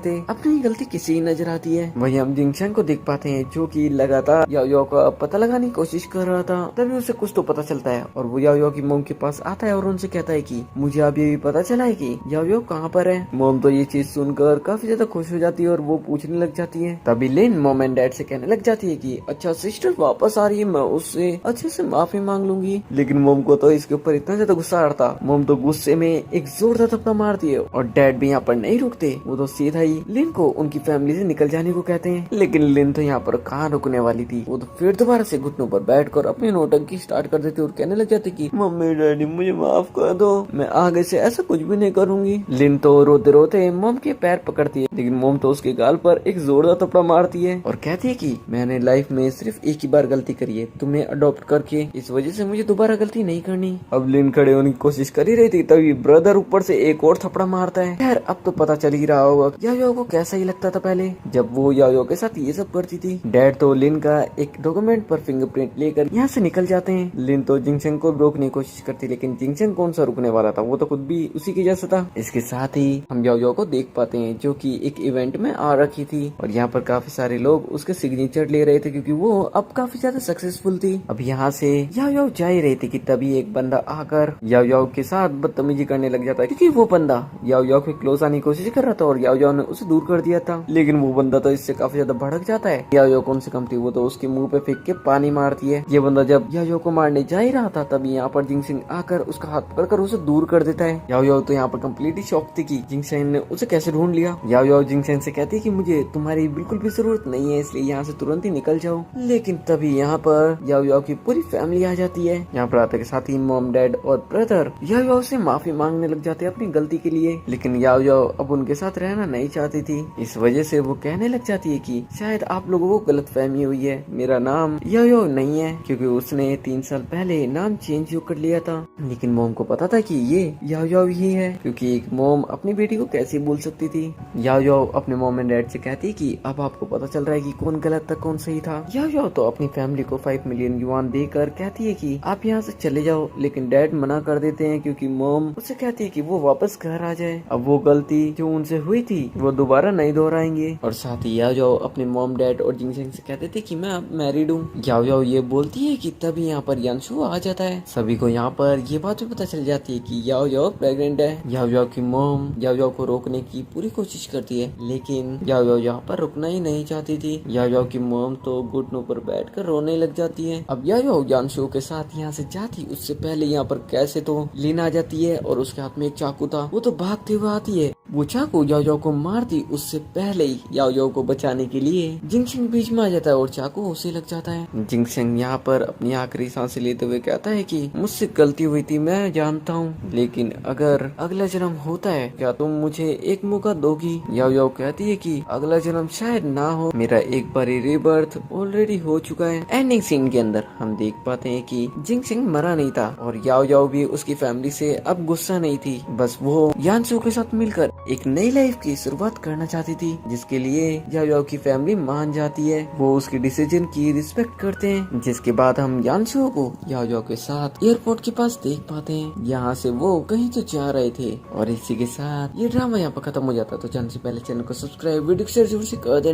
[SPEAKER 1] थे। अपनी गलती किसी नजर आती है। वहीं हम जिंगशन को देख पाते हैं जो कि लगातार याओ का पता लगाने की कोशिश कर रहा था। तभी उसे कुछ तो पता चलता है और वो याओ की मोम के पास आता है और उनसे कहता है कि मुझे अब ये भी पता चला है कि याओ कहाँ पर है। मोम तो ये चीज सुनकर काफी ज्यादा खुश हो जाती है और वो पूछने लग जाती है। तभी लिन मॉम एंड डैड से कहने लग जाती है कि अच्छा सिस्टर वापस आ रही है, मैं उससे अच्छे से माफी मांग लूंगी। लेकिन मोम को तो इसके ऊपर इतना ज्यादा गुस्सा आ रहा था, मोम तो गुस्से में एक जोरदार थप्पड़ मारती है और डैड भी यहाँ पर नहीं रुकते। वो तो सीधा ही लिन को उनकी फैमिली से निकल जाने को कहते हैं। लेकिन लिन तो यहाँ पर कहाँ रुकने वाली थी, वो तो फिर दोबारा से घुटनों पर बैठकर अपनी नौटंकी स्टार्ट कर देती और कहने लग जाती कि मम्मी डैडी मुझे माफ कर दो, मैं आगे से ऐसा कुछ भी नहीं करूंगी। लिन तो रोते रोते मोम के पैर पकड़ती है, लेकिन मोम तो उसके गाल पर एक जोरदार थप्पड़ मारती है और कहती है कि मैंने लाइफ में सिर्फ एक ही बार गलती करी है, तुम्हें अडॉप्ट करके, इस वजह से मुझे दोबारा गलती नहीं करनी। अब लिन खड़े होने की कोशिश कर ही रही थी, तभी ब्रदर ऊपर से एक और थप्पड़ मारता है। खैर अब तो पता चल ही रहा होगा याओ को कैसा ही लगता था पहले जब वो याओ के साथ ये सब करती थी। डैड तो लिन का एक डॉक्यूमेंट पर फिंगरप्रिंट लेकर यहाँ से निकल जाते हैं। लिन तो जिंगशन को रोकने की कोशिश करती, लेकिन जिंगशन कौन सा रुकने वाला था, वो तो खुद भी उसी के जैसा था। इसके साथ ही हम याओ को देख पाते हैं जो कि एक इवेंट में आ रखी थी और यहाँ पर काफी सारे लोग उसके सिग्नेचर ले रहे थे क्योंकि वो अब काफी ज्यादा सक्सेसफुल थी। अब यहाँ से याओ जा ही रही थी कि तभी एक बंदा आकर याओ के साथ बदतमीजी करने लग जाता है, क्योंकि वो बंदा याओ के क्लोज आने की कोशिश कर रहा था और याओ ने उसे दूर कर दिया था। लेकिन वो बंदा तो इससे काफी ज्यादा भड़क जाता है। याओ कौन से कम थी, वो तो उसके मुंह पे फेंक के पानी मारती है। ये बंदा जब याओ को मारने जा ही रहा था तभी यहाँ पर जिंगशन आकर उसका हाथ पकड़कर उसे दूर कर देता है। याओ तो यहाँ पर कम्प्लीटली शॉक थी कि जिंगशन ने उसे कैसे ढूंढ लिया। याओ जिंगशन से कहती है कि मुझे तुम्हारी बिल्कुल भी जरूरत नहीं है, इसलिए यहाँ से तुरंत ही निकल जाओ। लेकिन तभी यहाँ पर याओ की पूरी फैमिली आ जाती है। यहाँ पर आते के साथ ही मॉम डैड और ब्रदर याओ से माफी मांगने लग जाते हैं अपनी गलती के लिए। लेकिन याओ अब उनके साथ रहना नहीं चाहती थी, इस वजह से वो कहने लग जाती है कि शायद आप लोगों को गलतफहमी हुई है, मेरा नाम याओ नहीं है, क्योंकि उसने 3 साल पहले नाम चेंज कर लिया था। लेकिन मॉम को पता था कि ये याओ ही है, क्योंकि एक मॉम अपनी बेटी को कैसे भूल सकती थी। याओ अपने मॉम एंड डैड से कहती है कि अब आपको पता चल रहा है कि कौन गलत था कौन सही था। याओ तो अपनी फैमिली को 5 मिलियन युआन देकर कहती है कि आप यहाँ से चले जाओ, लेकिन डैड मना कर देते हैं क्योंकि मॉम उससे कहती है कि वो वापस घर आ जाए, अब वो गलती जो उनसे हुई थी वो दोबारा नहीं दोहराएंगे। और साथ ही याओ अपने मॉम डैड और जिंगशन से कहते थे कि मैं अब मैरिड हूँ। याओ ये बोलती है कि तभी यहाँ पर यानशु आ जाता है। सभी को यहाँ पर ये बात भी पता चल जाती है कि याओ प्रेग्नेंट है। याओ की मॉम याओ को रोकने की पूरी कोशिश करती है, लेकिन याओ यहाँ पर रुकना ही नहीं चाहती थी। याओ की मॉम तो घुटनों पर बैठकर रोने लग जाती है। अब याओ यानशु के साथ यहाँ से जाती उससे पहले यहाँ पर कैसे तो लिन आ जाती है और उसके हाथ में एक चाकू था, वो तो भागते हुए आती है। वो चाकू याओ को मारती उससे पहले ही याओ को बचाने के लिए जिंगशन बीच में आ जाता है और चाकू उसे लग जाता है। जिंगशन यहाँ पर अपनी आखिरी सांसें लेते हुए कहता है कि मुझसे गलती हुई थी, मैं जानता हूँ, लेकिन अगर अगला जन्म होता है क्या तुम मुझे एक मौका दोगी। याओ कहती है कि अगला जन्म शायद ना हो, मेरा एक बार रीबर्थ ऑलरेडी हो चुका है। एंडिंग सीन के अंदर हम देख पाते हैं कि जिंगशन मरा नहीं था और याओ भी उसकी फैमिली से अब गुस्सा नहीं थी, बस वो यानशु के साथ मिलकर एक नई लाइफ की शुरुआत करना चाहती थी, जिसके लिए याओ की फैमिली मान जाती है। वो उसके डिसीजन की रिस्पेक्ट करते हैं, जिसके बाद हम यानशु को याओ के साथ एयरपोर्ट के पास देख पाते हैं। यहाँ से वो कहीं तो जा रहे थे और इसी के साथ ये ड्रामा यहाँ पर खत्म हो जाता है। तो जाने से पहले चैनल को सब्सक्राइब, वीडियो शेयर जरूर से कर देना।